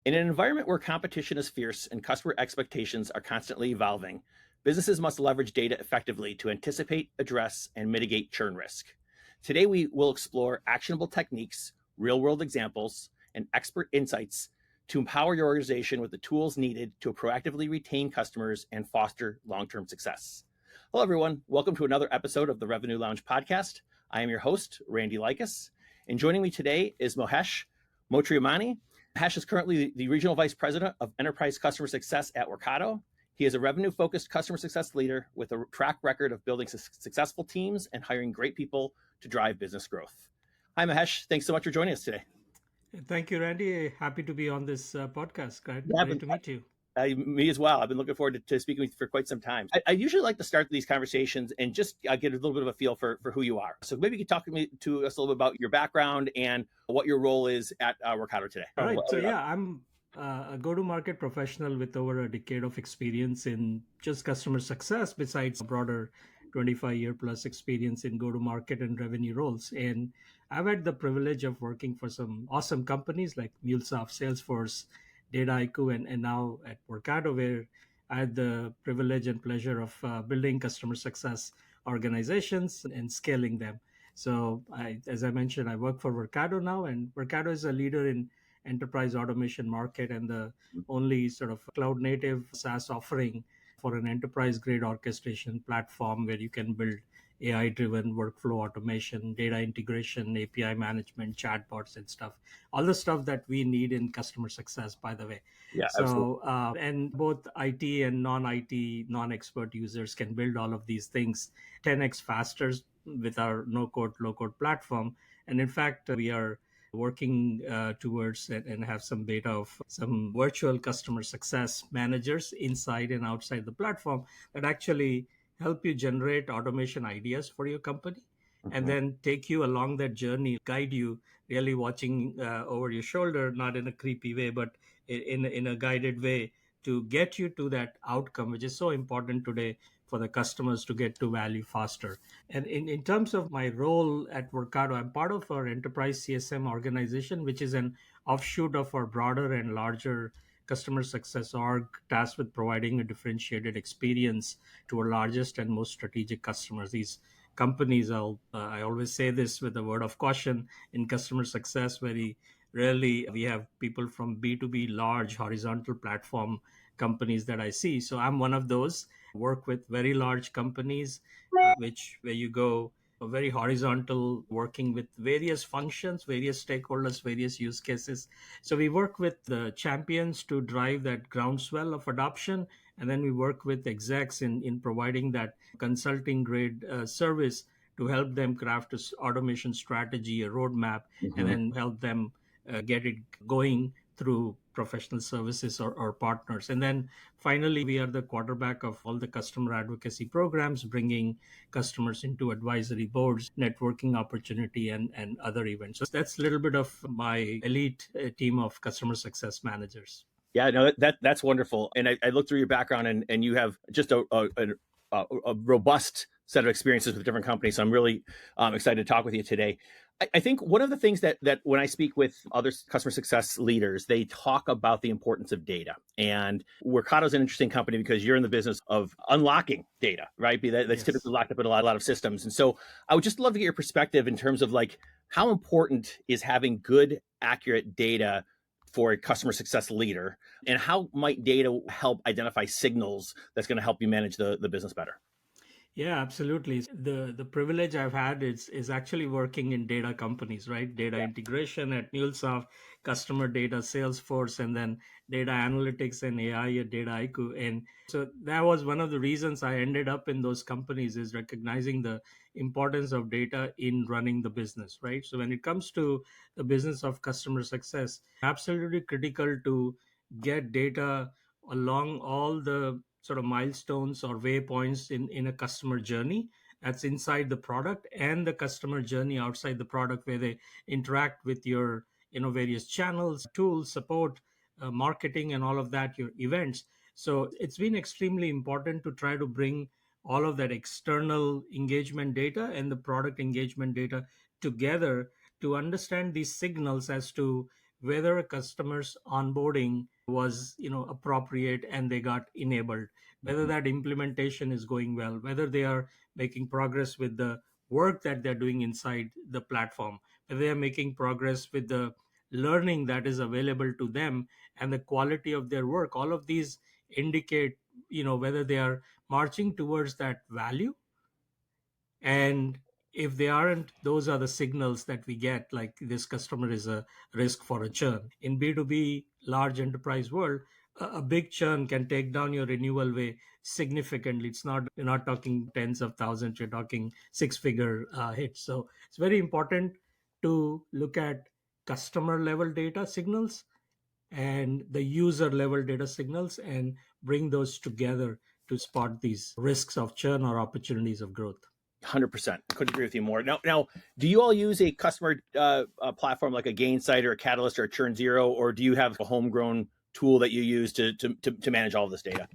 In an environment where competition is fierce and customer expectations are constantly evolving, businesses must leverage data effectively to anticipate, address, and mitigate churn risk. Today, we will explore actionable techniques, real world examples, and expert insights to empower your organization with the tools needed to proactively retain customers and foster long term success. Hello, everyone. Welcome to another episode of the Revenue Lounge podcast. I am your host, Randy Likas, and joining me today is Mahesh Motiramani. Mahesh is currently the Regional Vice President of Enterprise Customer Success at Workato. He is a revenue-focused customer success leader with a track record of building successful teams and hiring great people to drive business growth. Hi, Mahesh. Thanks so much for joining us today. Thank you, Randy. Happy to be on this podcast. Yeah, Great to meet you. me as well. I've been looking forward to speaking with you for quite some time. I usually like to start these conversations and just get a little bit of a feel for who you are. So maybe you could talk to us a little bit about your background and what your role is at Workato today. All right. I'm a go-to-market professional with over a decade of experience in just customer success, besides a broader 25-year plus experience in go-to-market and revenue roles. And I've had the privilege of working for some awesome companies like MuleSoft, Salesforce, Dataiku, and now at Workato, where I had the privilege and pleasure of building customer success organizations and scaling them. So, as I mentioned, I work for Workato now, and Workato is a leader in enterprise automation market and the only sort of cloud native SaaS offering for an enterprise grade orchestration platform where you can build AI driven workflow automation, data integration, API management, chatbots, and stuff. All the stuff that we need in customer success, by the way. Yeah, absolutely. And both IT and non IT, non expert users can build all of these things 10x faster with our no code, low code platform. And in fact, we are working towards and have some beta of some virtual customer success managers inside and outside the platform that actually help you generate automation ideas for your company and Mhm. then take you along that journey, guide you, really watching over your shoulder, not in a creepy way, but in a guided way to get you to that outcome, which is so important today for the customers to get to value faster. And in terms of my role at Workato, I'm part of our enterprise CSM organization, which is an offshoot of our broader and larger customer success org tasked with providing a differentiated experience to our largest and most strategic customers. These companies, I always say this with a word of caution in customer success, very rarely we have people from B2B large horizontal platform companies that I see. So I'm one of those, work with very large companies which where you go very horizontal, working with various functions, various stakeholders, various use cases. So we work with the champions to drive that groundswell of adoption, and then we work with execs in providing that consulting grade service to help them craft a automation strategy, a roadmap, and Mhm. then help them get it going through professional services or partners. And then finally, we are the quarterback of all the customer advocacy programs, bringing customers into advisory boards, networking opportunity, and other events. So that's a little bit of my elite team of customer success managers. Yeah, no, that's wonderful. And I looked through your background, and you have just a robust set of experiences with different companies. So I'm really excited to talk with you today. I think one of the things that when I speak with other customer success leaders, they talk about the importance of data. And Workato is an interesting company because you're in the business of unlocking data, right? That's Yes. typically locked up in a lot of systems. And so I would just love to get your perspective in terms of like how important is having good, accurate data for a customer success leader, and how might data help identify signals that's going to help you manage the business better? Yeah, absolutely. The privilege I've had is actually working in data companies, right? Data Yeah. integration at MuleSoft, customer data, Salesforce, and then data analytics and AI at Dataiku. And so that was one of the reasons I ended up in those companies, is recognizing the importance of data in running the business, right? So when it comes to the business of customer success, absolutely critical to get data along all the sort of milestones or waypoints in a customer journey that's inside the product, and the customer journey outside the product, where they interact with your various channels, tools, support, marketing, and all of that, your events. So it's been extremely important to try to bring all of that external engagement data and the product engagement data together to understand these signals as to whether a customer's onboarding was appropriate and they got enabled, whether Mhm. that implementation is going well, whether they are making progress with the work that they're doing inside the platform, whether they are making progress with the learning that is available to them, and the quality of their work. All of these indicate whether they are marching towards that value. And if they aren't, those are the signals that we get, like this customer is a risk for a churn. In B2B large enterprise world, a big churn can take down your renewal way significantly. It's not, you're not talking tens of thousands, you're talking six figure hits. So it's very important to look at customer level data signals and the user level data signals and bring those together to spot these risks of churn or opportunities of growth. 100%. Couldn't agree with you more. Now, do you all use a customer platform like a Gainsight or a Catalyst or a Churn Zero, or do you have a homegrown tool that you use to manage all of this data?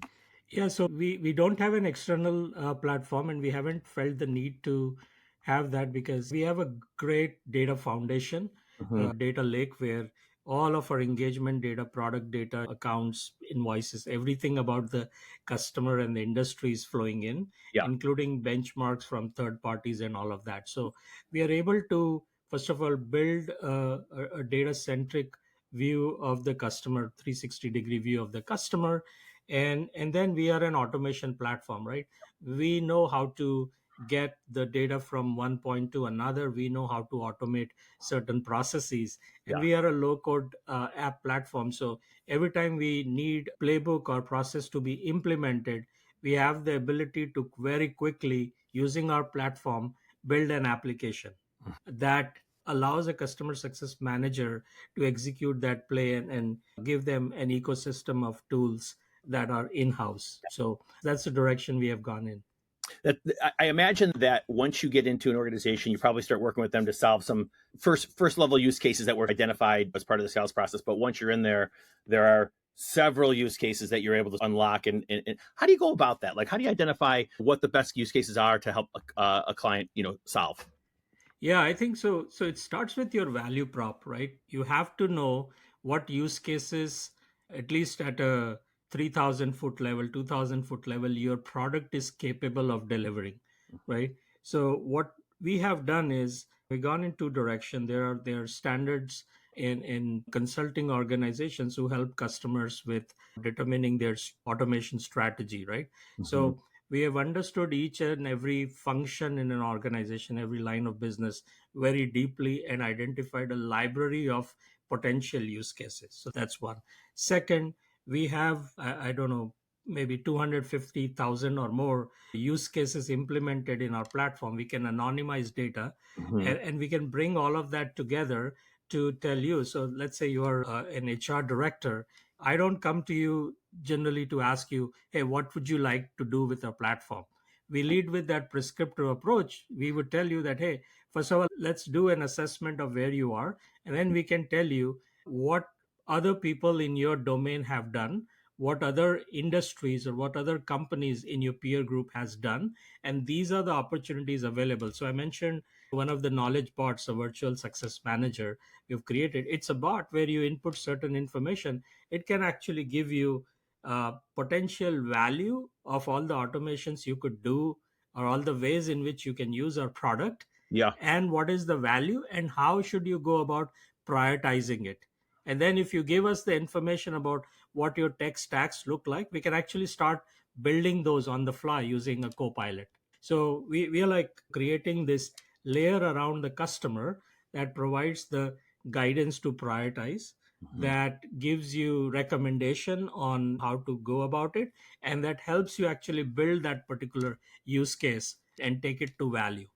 Yeah, so we don't have an external platform, and we haven't felt the need to have that because we have a great data foundation, Mhm. data lake where all of our engagement data, product data, accounts, invoices, everything about the customer and the industry is flowing in, Yeah, including benchmarks from third parties and all of that. So we are able to, first of all, build a data centric view of the customer, 360-degree view of the customer. And then we are an automation platform, right? We know how to get the data from one point to another. We know how to automate certain processes, and yeah. we are a low code app platform. So every time we need playbook or process to be implemented, we have the ability to very quickly, using our platform, build an application that allows a customer success manager to execute that play, and give them an ecosystem of tools that are in house. So that's the direction we have gone in. That I imagine that once you get into an organization, you probably start working with them to solve some first level use cases that were identified as part of the sales process. But once you're in there, there are several use cases that you're able to unlock. And how do you go about that? Like, how do you identify what the best use cases are to help a client, solve? Yeah, I think so. So it starts with your value prop, right? You have to know what use cases, at least at a 3,000 foot level, 2,000 foot level, your product is capable of delivering, right? So what we have done is we've gone in two direction. There are standards in consulting organizations who help customers with determining their automation strategy, right? Mm-hmm. So we have understood each and every function in an organization, every line of business very deeply, and identified a library of potential use cases. So that's one. Second, we have, I don't know, maybe 250,000 or more use cases implemented in our platform. We can anonymize data, Mm-hmm. and we can bring all of that together to tell you. So let's say you are an HR director. I don't come to you generally to ask you, hey, what would you like to do with our platform? We lead with that prescriptive approach. We would tell you that, hey, first of all, let's do an assessment of where you are, and then we can tell you what other people in your domain have done, what other industries or what other companies in your peer group has done, and these are the opportunities available. So I mentioned one of the knowledge bots, a virtual success manager you've created. It's a bot where you input certain information. It can actually give you potential value of all the automations you could do, or all the ways in which you can use our product, Yeah. and what is the value and how should you go about prioritizing it. And then if you give us the information about what your tech stacks look like, we can actually start building those on the fly using a copilot. So we are like creating this layer around the customer that provides the guidance to prioritize, Mm-hmm. that gives you recommendation on how to go about it, and that helps you actually build that particular use case and take it to value.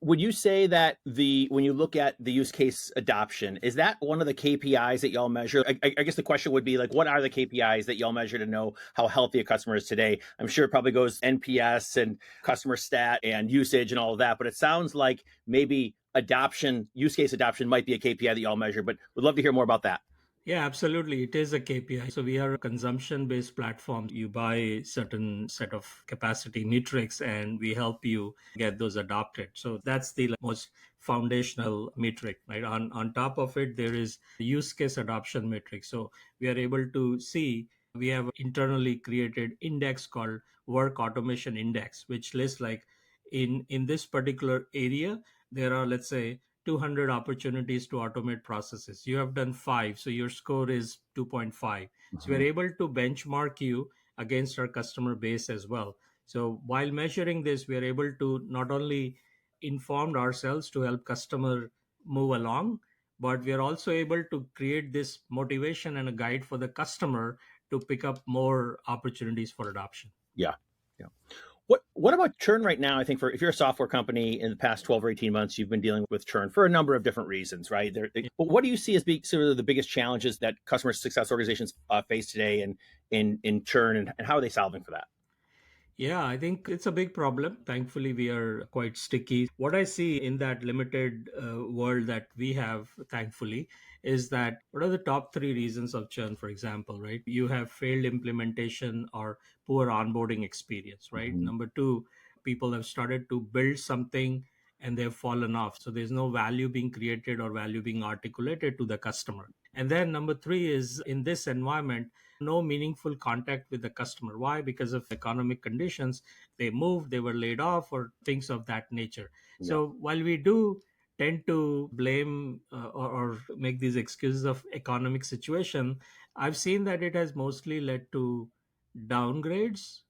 Would you say that when you look at the use case adoption, is that one of the KPIs that y'all measure? I guess the question would be like, what are the KPIs that y'all measure to know how healthy a customer is today? I'm sure it probably goes NPS and customer stat and usage and all of that, but it sounds like maybe use case adoption might be a KPI that y'all measure, but would love to hear more about that. Yeah, absolutely. It is a KPI. So we are a consumption based platform. You buy certain set of capacity metrics and we help you get those adopted. So that's the most foundational metric, right? On top of it, there is use case adoption metric. So we are able to see we have internally created index called work automation index, which lists like in this particular area, there are, let's say, 200 opportunities to automate processes. You have done 5, so your score is 2.5. So we're Hmm. able to benchmark you against our customer base as well. So while measuring this, we are able to not only inform ourselves to help customer move along, but we are also able to create this motivation and a guide for the customer to pick up more opportunities for adoption. Yeah. Yeah. What about churn right now? I think for if you're a software company in the past 12 or 18 months, you've been dealing with churn for a number of different reasons, right? But what do you see as being sort of the biggest challenges that customer success organizations face today in churn, and how are they solving for that? Yeah, I think it's a big problem. Thankfully, we are quite sticky. What I see in that limited world that we have, thankfully, is that what are the top three reasons of churn, for example, right? You have failed implementation or poor onboarding experience, right? Hmm. Number two, people have started to build something and they've fallen off. So there's no value being created or value being articulated to the customer. And then number three is in this environment, no meaningful contact with the customer. Why? Because of economic conditions, they moved, they were laid off, or things of that nature. Yeah. So while we do tend to blame or make these excuses of economic situation, I've seen that it has mostly led to downgrades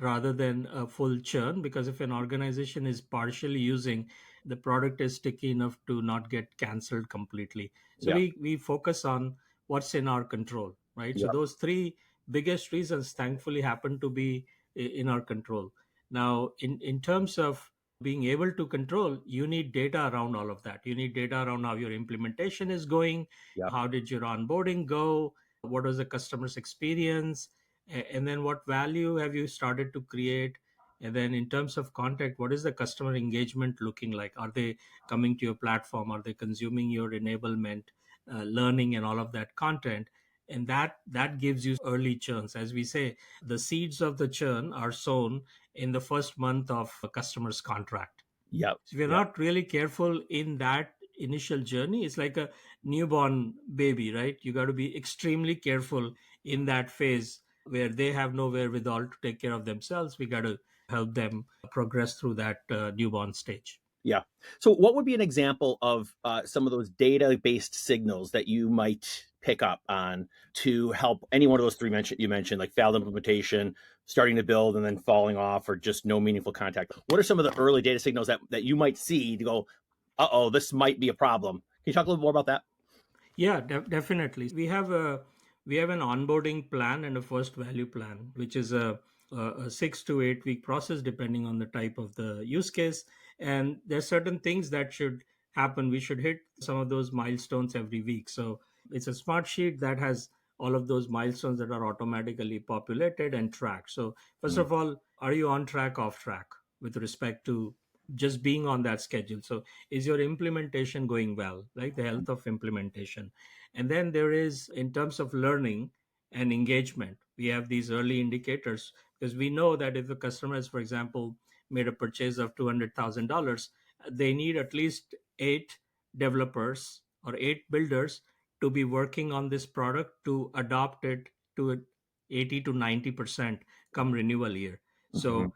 rather than a full churn, because if an organization is partially using the product is sticky enough to not get cancelled completely. So Yeah. we focus on what's in our control, right? So Yeah. those three biggest reasons thankfully happen to be in our control. Now in terms of being able to control, you need data around all of that. You need data around how your implementation is going, Yeah. how did your onboarding go, what was the customer's experience, and then what value have you started to create, and then in terms of contact, what is the customer engagement looking like? Are they coming to your platform? Are they consuming your enablement, learning and all of that content? And that gives you early churns. As we say, the seeds of the churn are sown in the first month of a customer's contract. Yeah. So if you're Yeah. not really careful in that initial journey, it's like a newborn baby, right? You got to be extremely careful in that phase where they have no wherewithal to take care of themselves. We got to help them progress through that newborn stage. Yeah. So, what would be an example of some of those data-based signals that you might pick up on to help any one of those three you mentioned, like failed implementation, starting to build, and then falling off, or just no meaningful contact? What are some of the early data signals that you might see to go, "Uh oh, this might be a problem"? Can you talk a little more about that? Yeah, definitely. We have an onboarding plan and a first value plan, which is a 6 to 8 week process depending on the type of the use case. And there's certain things that should happen. We should hit some of those milestones every week. So it's a smart sheet that has all of those milestones that are automatically populated and tracked. So first Mm. of all, are you on track, off track with respect to just being on that schedule? So is your implementation going well, like the health of implementation? And then there is, in terms of learning and engagement, we have these early indicators, because we know that if the customer has, for example, made a purchase of $200,000, they need at least 8 developers or 8 builders to be working on this product to adopt it to 80 to 90% come renewal year. Mhm. So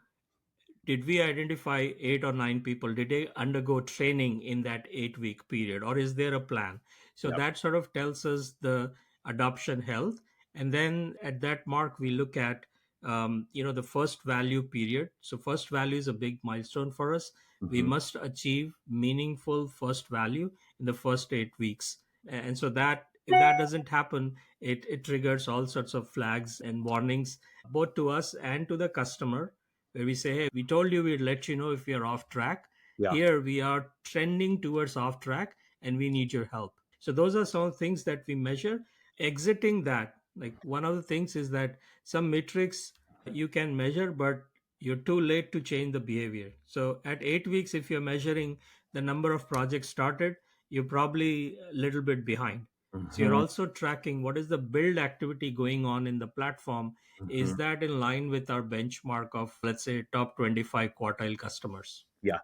did we identify 8 or 9 people? Did they undergo training in that 8 week period, or is there a plan? So Yep. that sort of tells us the adoption health. And then at that mark, we look at the first value period. So first value is a big milestone for us. We Mhm. must achieve meaningful first value in the first 8 weeks. And so that if that doesn't happen, it triggers all sorts of flags and warnings, both to us and to the customer, where we say, hey, we told you we'd let you know if we are off track. Yeah. Here we are trending towards off track and we need your help. So those are some things that we measure. Exiting that, like one of the things is that some metrics you can measure, but you're too late to change the behavior. So at 8 weeks, if you're measuring the number of projects started, you're probably a little bit behind. So you're Hmm. also tracking what is the build activity going on in the platform. Hmm. Is that in line with our benchmark of, let's say, top 25 quartile customers? Yeah.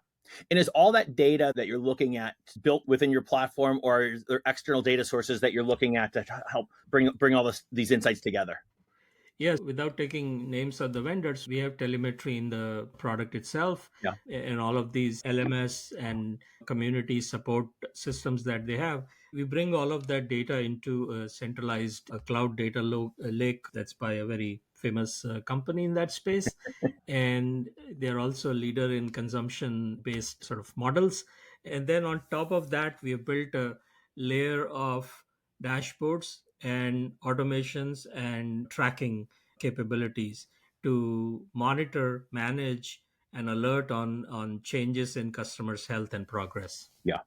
And is all that data that you're looking at built within your platform, or is there external data sources that you're looking at to help bring all these insights together? Yes, without taking names of the vendors, we have telemetry in the product itself Yeah. and all of these LMS and community support systems that they have. We bring all of that data into a centralized cloud data lake that's by a very famous company in that space. And they're also a leader in consumption based sort of models. And then on top of that, we have built a layer of dashboards and automations and tracking capabilities to monitor, manage, and alert on changes in customers' health and progress. Yeah.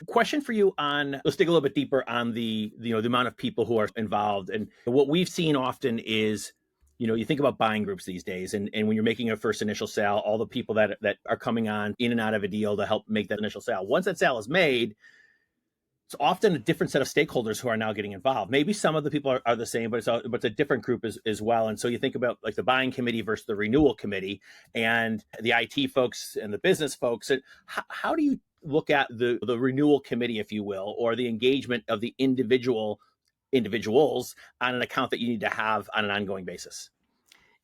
Question for you on, let's dig a little bit deeper on the amount of people who are involved. And what we've seen often is, you think about buying groups these days, and when you're making a first initial sale, all the people that are coming on in and out of a deal to help make that initial sale. Once that sale is made, it's often a different set of stakeholders who are now getting involved. Maybe some of the people are the same, but it's a different group as well. And so you think about like the buying committee versus the renewal committee, and the IT folks and the business folks. And how do you look at the renewal committee, if you will, or the engagement of the individuals on an account that you need to have on an ongoing basis?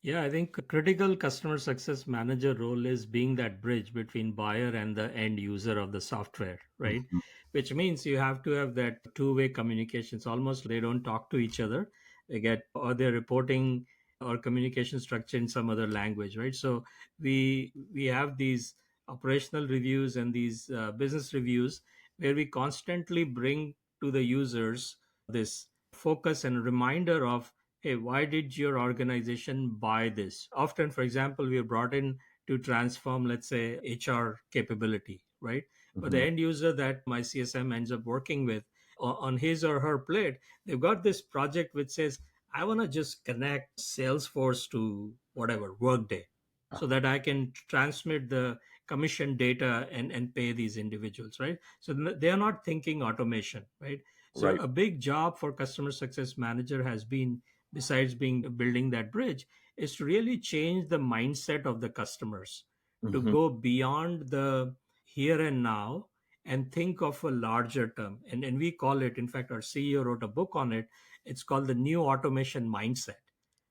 Yeah, I think a critical customer success manager role is being that bridge between buyer and the end user of the software, right? Mhm. Which means you have to have that two-way communications. Almost they don't talk to each other. They get or they're reporting or communication structure in some other language, right? So we have these operational reviews and these business reviews where we constantly bring to the users this focus and reminder of, hey, why did your organization buy this? Often, for example, we are brought in to transform, let's say, HR capability, right? But the Mhm. end user that my CSM ends up working with on his or her plate, they've got this project which says, I want to just connect Salesforce to whatever, Workday, Yeah. so that I can transmit the commission data and pay these individuals, right? So they are not thinking automation, right? So Right. a big job for customer success manager has been, besides being building that bridge, is to really change the mindset of the customers to Hmm. go beyond the here and now and think of a larger term. And we call it, in fact, our CEO wrote a book on it. It's called the new automation mindset.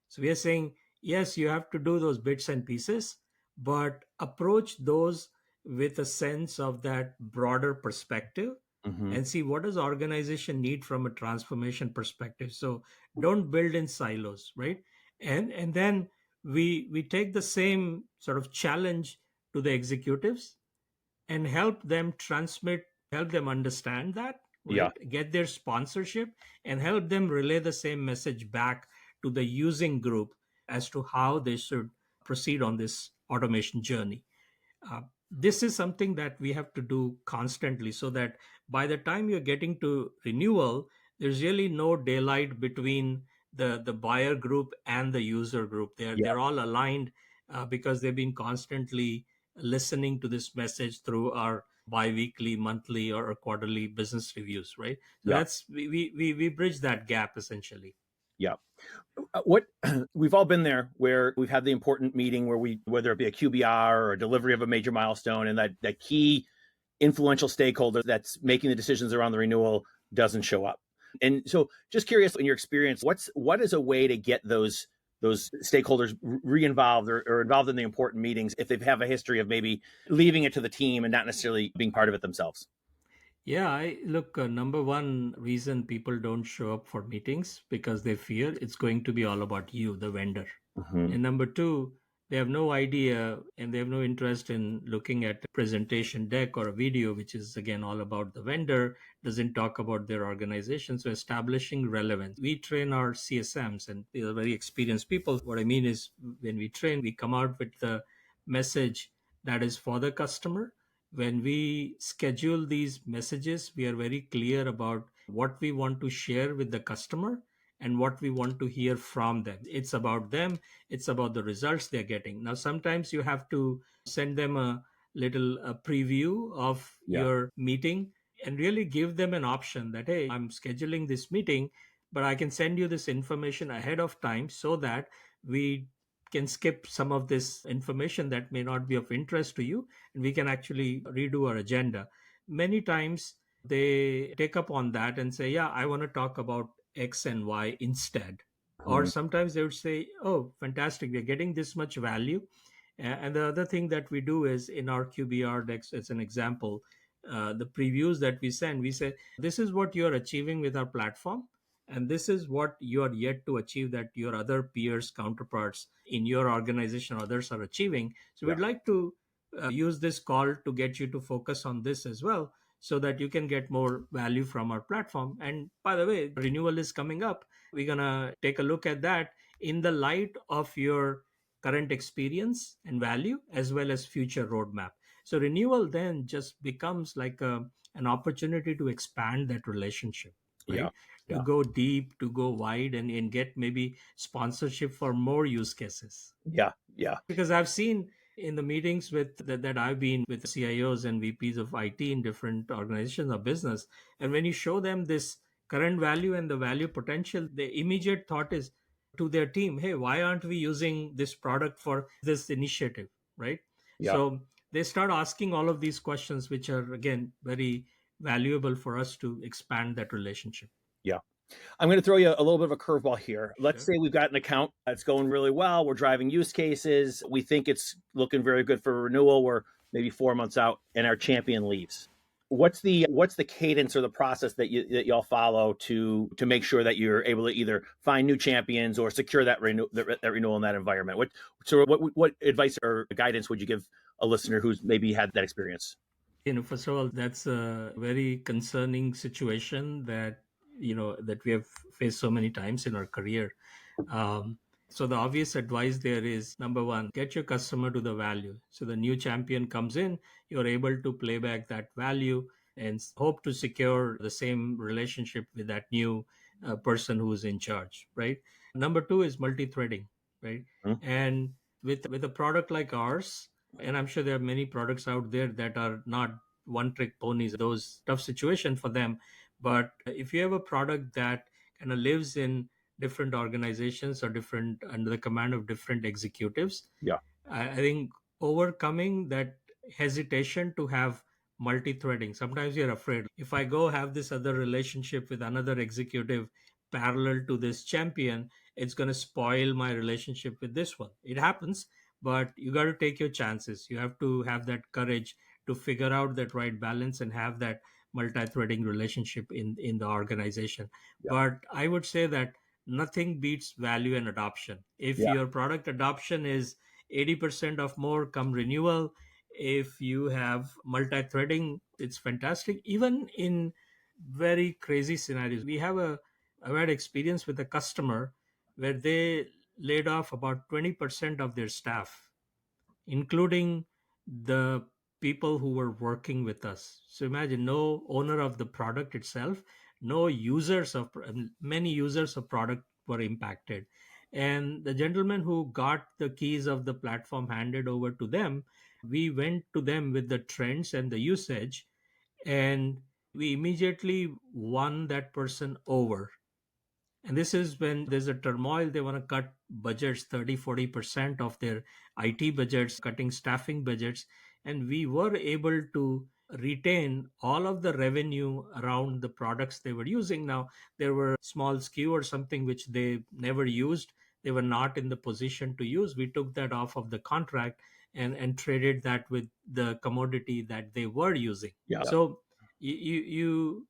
So we are saying, yes, you have to do those bits and pieces, but approach those with a sense of that broader perspective Hmm. and see what does organization need from a transformation perspective. So don't build in silos, right? And then we take the same sort of challenge to the executives and help them transmit, help them understand that, Yeah. right? Get their sponsorship and help them relay the same message back to the using group as to how they should proceed on this automation journey. uh, this is something that we have to do constantly so that by the time you're getting to renewal, there's really no daylight between the buyer group and the user group. Yeah. They're all aligned because they've been constantly listening to this message through our bi-weekly, monthly, or quarterly business reviews, right? So Yeah. that's we bridge that gap essentially. Yeah. What we've all been there, where we've had the important meeting where whether it be a QBR or a delivery of a major milestone, and that key influential stakeholder that's making the decisions around the renewal doesn't show up. And so, just curious, in your experience, what is a way to get those stakeholders re-involved, or involved in the important meetings if they have a history of maybe leaving it to the team and not necessarily being part of it themselves? Yeah, I look, number one reason people don't show up for meetings because they fear it's going to be all about you, the vendor. Hmm. And number two, they have no idea and they have no interest in looking at a presentation deck or a video, which is again all about the vendor, doesn't talk about their organization. So establishing relevance. We train our CSMs and they are very experienced people. What I mean is when we train, we come out with the message that is for the customer. When we schedule these messages, we are very clear about what we want to share with the customer and what we want to hear from them. It's about them, it's about the results they're getting. Now, sometimes you have to send them a little preview of Yeah. your meeting and really give them an option that, hey, I'm scheduling this meeting, but I can send you this information ahead of time so that we can skip some of this information that may not be of interest to you, and we can actually redo our agenda. Many times they take up on that and say, yeah, I want to talk about X and Y instead. Or Mhm. sometimes they would say, oh, fantastic, we're getting this much value. And the other thing that we do is in our QBR decks, as an example, the previews that we send, we say, this is what you're achieving with our platform. And this is what you are yet to achieve that your other peers, counterparts in your organization, others are achieving. So Yeah. we'd like to use this call to get you to focus on this as well, so that you can get more value from our platform. And by the way, renewal is coming up. We're going to take a look at that in the light of your current experience and value, as well as future roadmap. So renewal then just becomes like an opportunity to expand that relationship, Yeah. right? To Yeah. go deep, to go wide, and get maybe sponsorship for more use cases. Yeah. Yeah. Because I've seen in the meetings that I've been with CIOs and VPs of IT in different organizations or business, and when you show them this current value and the value potential, the immediate thought is to their team, hey, why aren't we using this product for this initiative, right? Yeah. So they start asking all of these questions, which are again very valuable for us to expand that relationship. Yeah. I'm going to throw you a little bit of a curveball here. Let's Sure. say we've got an account that's going really well. We're driving use cases. We think it's looking very good for renewal. We're maybe 4 months out, and our champion leaves. What's the cadence or the process that y'all follow to make sure that you're able to either find new champions or secure that renewal in that environment? What advice or guidance would you give a listener who's maybe had that experience? First of all, that's a very concerning situation that that we have faced so many times in our career. um, so the obvious advice there is, number one, get your customer to the value. So the new champion comes in, you're able to play back that value and hope to secure the same relationship with that new person who's in charge, right? Number two is multi-threading, right? Hmm? And with a product like ours, and I'm sure there are many products out there that are not one trick ponies, those tough situation for them. But if you have a product that kind of lives in different organizations or different under the command of different executives, Yeah. I think overcoming that hesitation to have multi-threading. Sometimes you're afraid, if I go have this other relationship with another executive parallel to this champion, it's going to spoil my relationship with this one. It happens, but you got to take your chances. You have to have that courage to figure out that right balance and have that multi-threading relationship in the organization. Yeah. But I would say that nothing beats value and adoption. If Yeah. your product adoption is 80% of more come renewal, if you have multi-threading, it's fantastic. Even in very crazy scenarios, I've had experience with a customer where they laid off about 20% of their staff, including the people who were working with us. So imagine, no owner of the product itself, no users of many users of product were impacted. And the gentleman who got the keys of the platform handed over to them, we went to them with the trends and the usage, and we immediately won that person over. And this is when there's a turmoil, they want to cut budgets 30-40% of their IT budgets, cutting staffing budgets. And we were able to retain all of the revenue around the products they were using. Now, there were small SKU or something which they never used, they were not in the position to use. We took that off of the contract and traded that with the commodity that they were using. Yeah. So you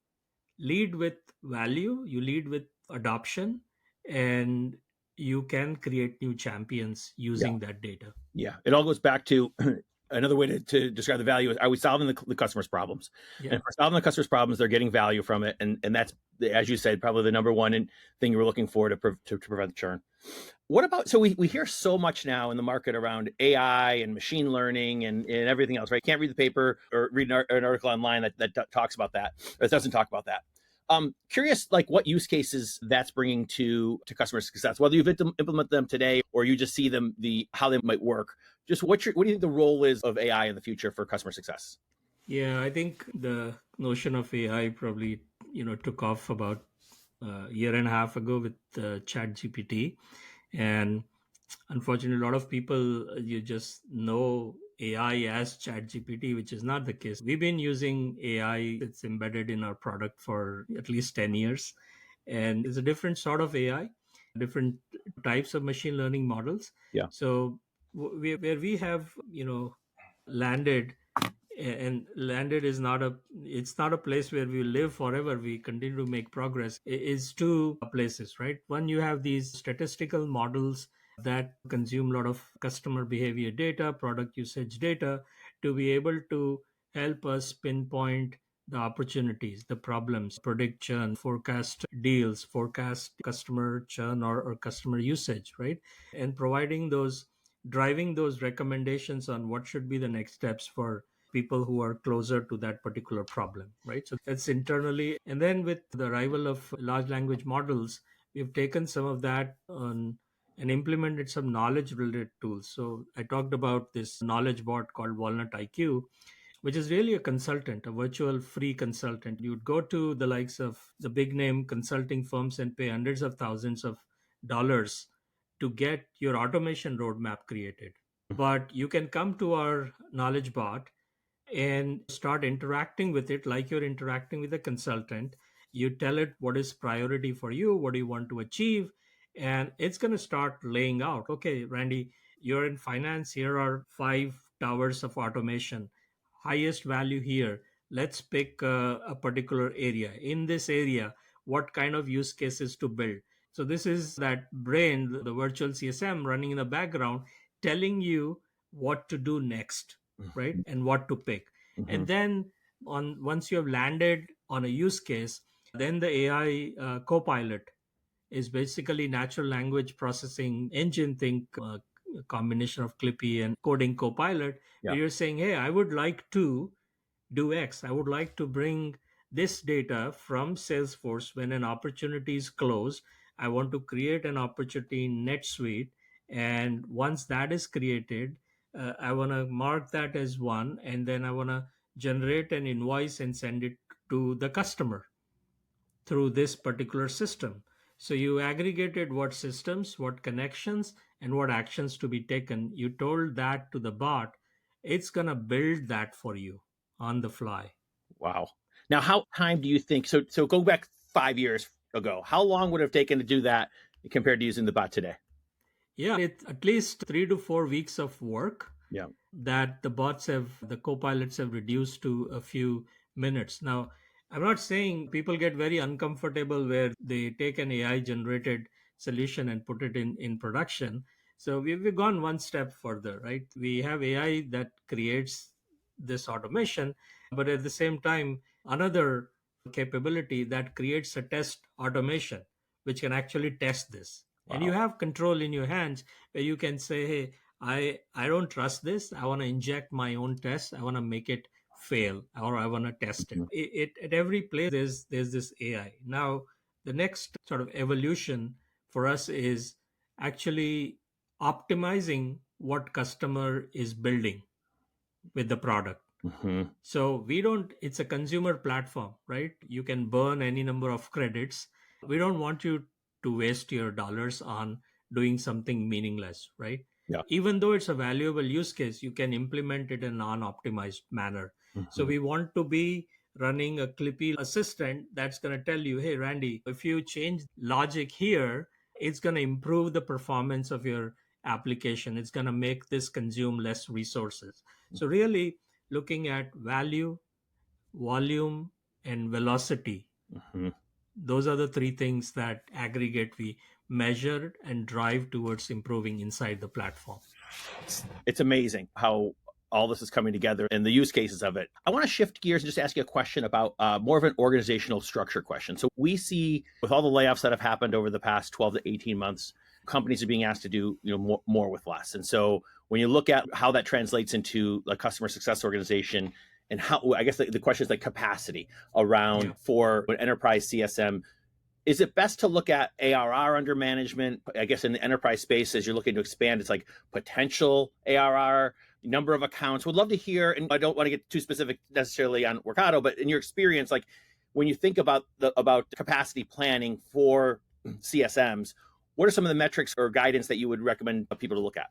lead with value, you lead with adoption, and you can create new champions Yeah. using that data. Yeah, it all goes back to another way to describe the value is, are we solving the customer's problems? Yeah. And for solving the customer's problems, they're getting value from it, and that's, as you said, probably the number one thing you were looking for to prevent churn. What about, so we hear so much now in the market around AI and machine learning and everything else, right? Can't read the paper or read an article online that talks about that, or doesn't talk about that. Curious, like what use cases that's bringing to customer success, whether you've implement them today or you just see them, how they might work. Just what do you think the role is of AI in the future for customer success? Yeah, I think the notion of AI probably took off about a year and a half ago with Chat GPT, and unfortunately, a lot of people you just know AI as Chat GPT, which is not the case. We've been using AI; it's embedded in our product for at least 10 years, and it's a different sort of AI, different types of machine learning models. Yeah. So where we have landed, and landed is not a it's not a place where we live forever. We continue to make progress. Is two places, right? One, you have these statistical models that consume a lot of customer behavior data, product usage data, to be able to help us pinpoint the opportunities, the problems, predict churn, forecast deals, forecast customer churn or customer usage, right? And providing those, driving those recommendations on what should be the next steps for people who are closer to that particular problem, right? So that's internally. And then with the arrival of large language models, we've taken some of that on and implemented some knowledge related tools. So I talked about this knowledge bot called Walnut IQ, which is really a consultant, a virtual free consultant. You'd go to the likes of the big name consulting firms and pay hundreds of thousands of dollars to get your automation roadmap created. But you can come to our knowledge bot and start interacting with it like you're interacting with a consultant. You tell it what is priority for you, what do you want to achieve, and it's going to start laying out, okay, Randy, you're in finance, here are five towers of automation, highest value here. Let's pick a particular area. In this area, what kind of use cases to build? So this is that brain, the virtual CSM running in the background, telling you what to do next, right? And what to pick. And then on once you have landed on a use case, then the AI copilot is basically natural language processing engine. Think a combination of Clippy and coding copilot, Yeah. where you're saying, hey, I would like to do X. I would like to bring this data from Salesforce when an opportunity is closed. I want to create an opportunity in NetSuite. And once that is created, I want to mark that as one. And then I want to generate an invoice and send it to the customer through this particular system. So you aggregated what systems, what connections, and what actions to be taken. You told that to the bot. It's going to build that for you on the fly. Wow. Now, how time do you think? So go back 5 years ago. How long would it have taken to do that compared to using the bot today? Yeah, it's at least 3 to 4 weeks of work Yeah. that the co-pilots have reduced to a few minutes. Now, I'm not saying people get very uncomfortable where they take an AI generated solution and put it in production. So we've gone one step further, right? We have AI that creates this automation, but at the same time, another capability that creates a test automation, which can actually test this. And you Wow. have control in your hands where you can say, hey, I don't trust this. I want to inject my own test. I want to make it fail, or I want to test it. Mhm. At every place there's this AI. Now the next sort of evolution for us is actually optimizing what customer is building with the product. Mhm. So we don't, it's a consumer platform, right? You can burn any number of credits. We don't want you to waste your dollars on doing something meaningless, right? Yeah. Even though it's a valuable use case, you can implement it in a non-optimized manner. So Mhm. we want to be running a Clippy assistant that's going to tell you, hey, Randy, if you change logic here, it's going to improve the performance of your application. It's going to make this consume less resources. So really, looking at value, volume, and velocity. Mhm. Those are the three things that aggregate we measure and drive towards improving inside the platform. It's amazing how all this is coming together and the use cases of it. I want to shift gears and just ask you a question about more of an organizational structure question. So we see with all the layoffs that have happened over the past 12 to 18 months, companies are being asked to do more with less. And so when you look at how that translates into a customer success organization, and how, I guess the question is like capacity around for an enterprise CSM, is it best to look at ARR under management? I guess in the enterprise space, as you're looking to expand, it's like potential ARR. number of accounts. Would love to hear, and I don't want to get too specific necessarily on Workato, but in your experience, like when you think about capacity planning for CSMs, what are some of the metrics or guidance that you would recommend people to look at?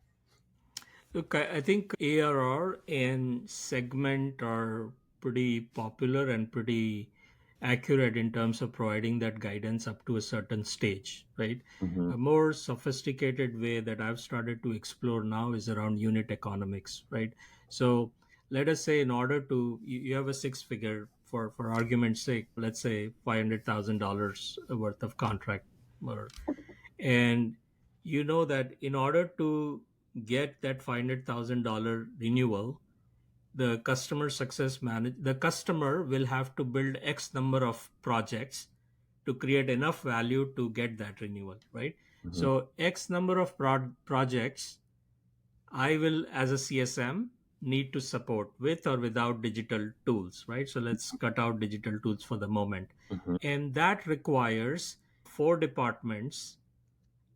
Look, I think ARR and segment are pretty popular and pretty accurate in terms of providing that guidance up to a certain stage, right? Mm-hmm. A more sophisticated way that I've started to explore now is around unit economics, right? So let us say in order to, you have a six figure, for argument's sake, let's say $500,000 worth of contract, or and you know that in order to get that $500,000 renewal, the customer will have to build X number of projects to create enough value to get that renewal, right? Mm-hmm. So X number of projects I will, as a CSM, need to support with or without digital tools, right? So let's cut out digital tools for the moment. Mm-hmm. And that requires four departments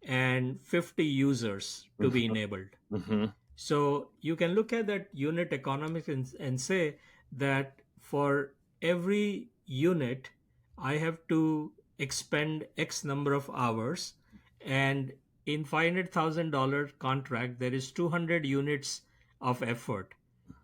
and 50 users to be enabled. Mm-hmm. So you can look at that unit economics and say that for every unit, I have to expend X number of hours. And in $500,000 contract, there is 200 units of effort.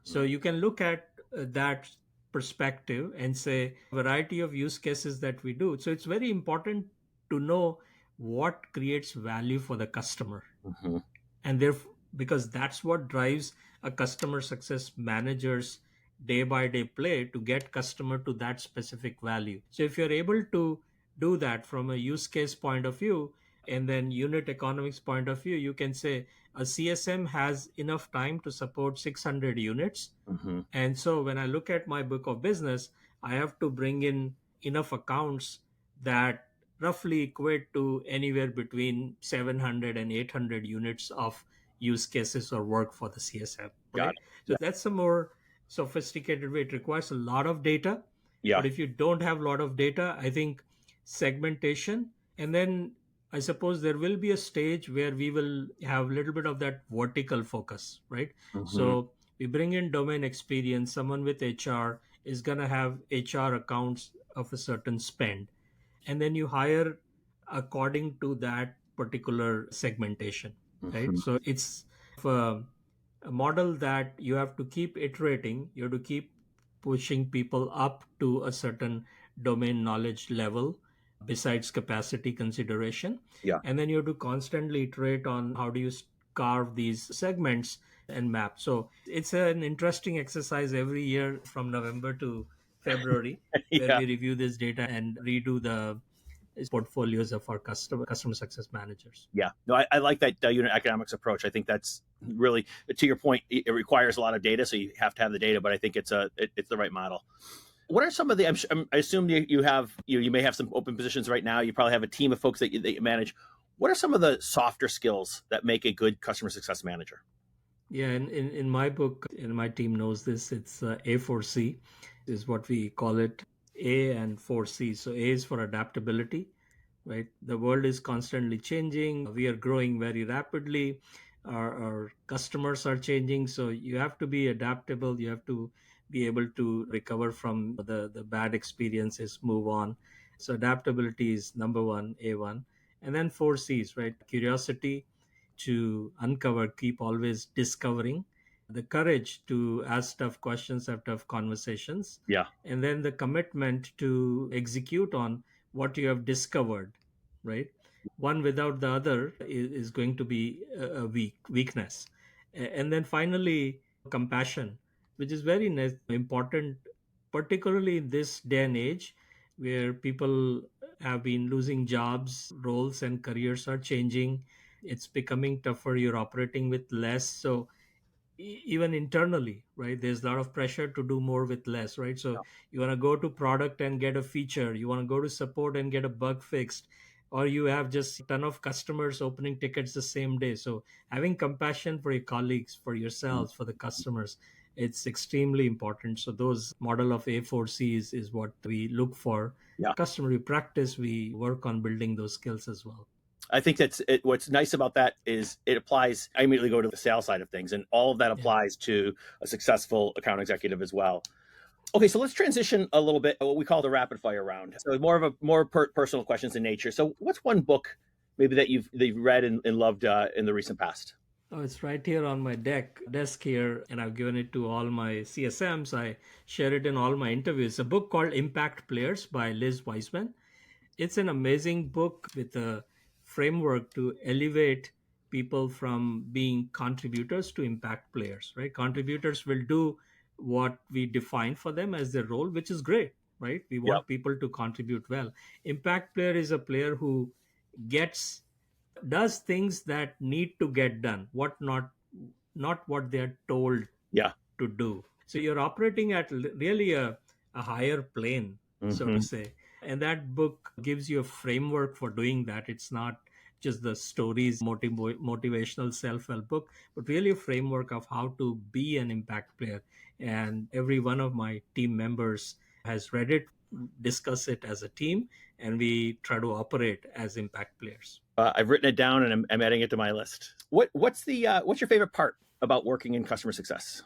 So you can look at that perspective and say variety of use cases that we do. So it's very important to know what creates value for the customer, Mm-hmm. and therefore, because that's what drives a customer success manager's day by day play to get customer to that specific value. So if you're able to do that from a use case point of view and then unit economics point of view, you can say a CSM has enough time to support 600 units. Mm-hmm. And so when I look at my book of business, I have to bring in enough accounts that roughly equate to anywhere between 700 and 800 units of use cases or work for the CSM, Got right? it. So Yeah. that's a more sophisticated way. It requires a lot of data. Yeah. But if you don't have a lot of data, I think segmentation, and then I suppose there will be a stage where we will have a little bit of that vertical focus, right? Mm-hmm. So we bring in domain experience. Someone with HR is going to have HR accounts of a certain spend, and then you hire according to that particular segmentation, right? Mm-hmm. So it's a, a model that you have to keep iterating. You have to keep pushing people up to a certain domain knowledge level besides capacity consideration, Yeah. and then you have to constantly iterate on how do you carve these segments and map. So it's an interesting exercise every year from November to February, where Yeah. we review this data and redo the portfolios of our customer success managers. Yeah. No, I like that unit economics approach. I think that's really, to your point, it requires a lot of data, so you have to have the data. But I think it's the right model. What are some of the? I assume you have you may have some open positions right now. You probably have a team of folks that you manage. What are some of the softer skills that make a good customer success manager? Yeah, in my book, and my team knows this, it's A4C is what we call it, A and 4C. So A is for adaptability, right? The world is constantly changing. We are growing very rapidly. Our customers are changing. So you have to be adaptable. You have to be able to recover from the bad experiences, move on. So adaptability is number one, A1. And then 4Cs, right? Curiosity, to uncover, keep always discovering, the courage to ask tough questions, have tough conversations, Yeah. and then the commitment to execute on what you have discovered, right? One without the other is going to be a weakness. And then finally, compassion, which is very important, particularly in this day and age where people have been losing jobs, roles and careers are changing. It's becoming tougher. You're operating with less. So even internally, right, there's a lot of pressure to do more with less, right? So you want to go to product and get a feature, you want to go to support and get a bug fixed, or you have just a ton of customers opening tickets the same day. So having compassion for your colleagues, for yourselves, for the customers, it's extremely important. So those model of A4Cs is what we look for. Yeah. Customer, we practice, we work on building those skills as well. I think that's it. What's nice about that is it applies. I immediately go to the sales side of things, and all of that Yeah. applies to a successful account executive as well. Okay, so let's transition a little bit what we call the rapid fire round. So more of a personal questions in nature. So what's one book maybe that you've read and loved in the recent past? Oh, it's right here on my desk here, and I've given it to all my CSMs. I share it in all my interviews. A book called Impact Players by Liz Wiseman. It's an amazing book with a framework to elevate people from being contributors to impact players, right? Contributors will do what we define for them as their role, which is great, right? We Yep. want people to contribute well. Impact player is a player who gets does things that need to get done, what not what they're told Yeah. to do. So you're operating at really a higher plane, so to Hmm. say. And that book gives you a framework for doing that. It's not just the stories, motivational self-help book, but really a framework of how to be an impact player. And every one of my team members has read it, discuss it as a team, and we try to operate as impact players. I've written it down and I'm adding it to my list. What's your favorite part about working in customer success?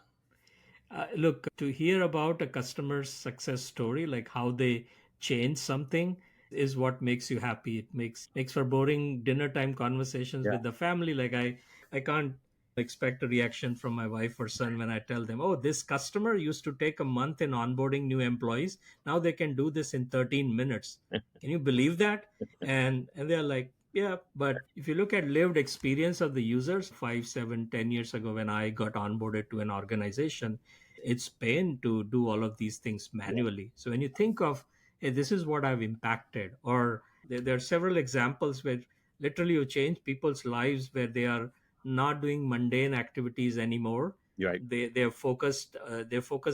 Look, to hear about a customer's success story, like how they change something, is what makes you happy. It makes for boring dinner time conversations Yeah. with the family. Like I can't expect a reaction from my wife or son when I tell them, "Oh, this customer used to take a month in onboarding new employees. Now they can do this in 13 minutes. Can you believe that?" And they're like, yeah, but if you look at lived experience of the users 5, 7, 10 years ago when I got onboarded to an organization, it's pain to do all of these things Yeah. manually. So when you think of, hey, this is what I've impacted, or there are several examples where literally you change people's lives where they are not doing mundane activities anymore. You're right. Their focus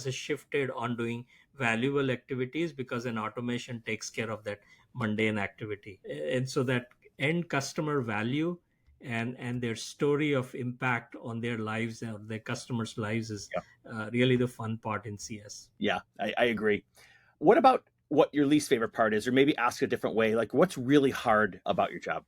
is shifted on doing valuable activities because an automation takes care of that mundane activity. And so that end customer value and their story of impact on their lives or their customers' lives is Yeah. really the fun part in CS. Yeah, I agree. What about what your least favorite part is, or maybe ask a different way? Like, what's really hard about your job?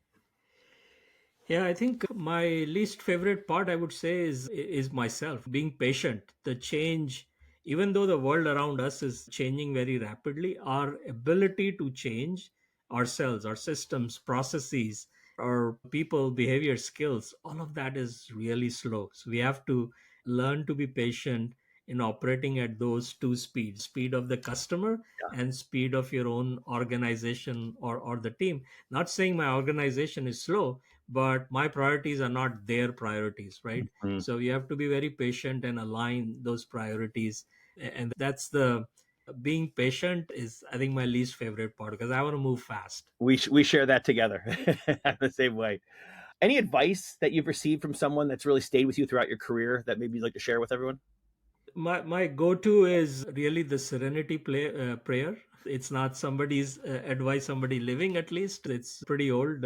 Yeah, I think my least favorite part, I would say, is myself being patient. The change, even though the world around us is changing very rapidly, our ability to change ourselves, our systems, processes, our people, behavior, skills, all of that is really slow. So we have to learn to be patient in operating at those two speeds: speed of the customer Yeah. and speed of your own organization or the team. Not saying my organization is slow, but my priorities are not their priorities, right? Mhm. So you have to be very patient and align those priorities. And that's the being patient is, I think, my least favorite part because I want to move fast. We share that together the same way. Any advice that you've received from someone that's really stayed with you throughout your career that maybe you'd like to share with everyone? My go-to is really the serenity prayer. It's not somebody's advice, somebody living, at least it's pretty old,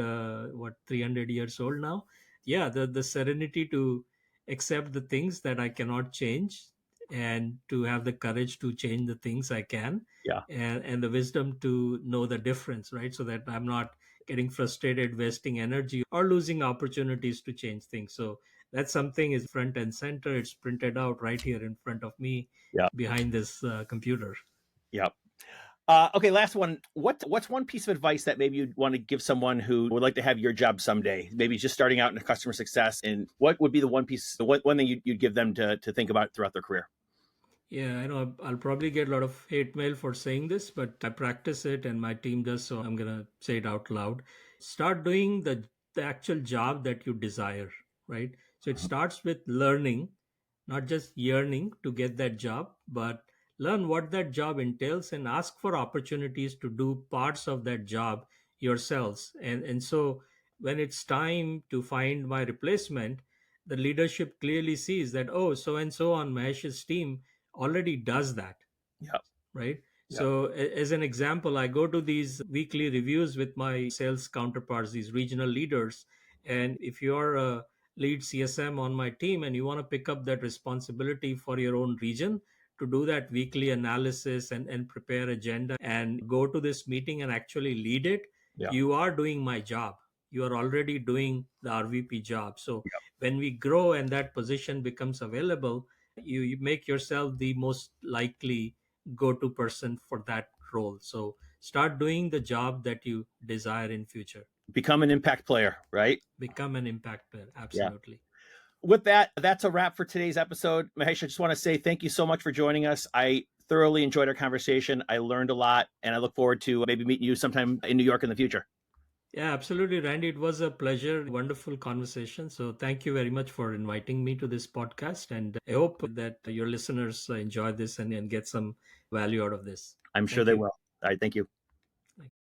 what, 300 years old now. Yeah, the serenity to accept the things that I cannot change, and to have the courage to change the things I can, Yeah. and the wisdom to know the difference, right? So that I'm not getting frustrated, wasting energy, or losing opportunities to change things. So that's something is front and center. It's printed out right here in front of me Yeah. behind this computer. Yeah. Okay, last one. What's one piece of advice that maybe you'd want to give someone who would like to have your job someday? Maybe just starting out in customer success, and what would be the one piece, the one thing you'd give them to think about throughout their career? Yeah, I know I'll probably get a lot of hate mail for saying this, but I practice it and my team does, so I'm going to say it out loud. Start doing the actual job that you desire, right? So it starts with learning, not just yearning to get that job, but learn what that job entails and ask for opportunities to do parts of that job yourselves. And so when it's time to find my replacement, the leadership clearly sees that, oh, so and so on Mahesh's team already does that, Yeah. right? Yeah. So, as an example, I go to these weekly reviews with my sales counterparts, these regional leaders. And if you're a lead CSM on my team and you want to pick up that responsibility for your own region to do that weekly analysis and prepare agenda and go to this meeting and actually lead it, Yeah. you are doing my job. you are already doing the RVP job. So Yep. when we grow and that position becomes available, you make yourself the most likely go-to person for that role. So start doing the job that you desire in future. Become an impact player, right? Become an impact player. Yeah. Absolutely. With that, that's a wrap for today's episode. Mahesh, I just want to say thank you so much for joining us. I thoroughly enjoyed our conversation. I learned a lot, and I look forward to maybe meeting you sometime in New York in the future. Yeah, absolutely, Randy. It was a pleasure, wonderful conversation. So, thank you very much for inviting me to this podcast. And I hope that your listeners enjoy this and get some value out of this. I'm sure Thank they you. will. All right. Thank you.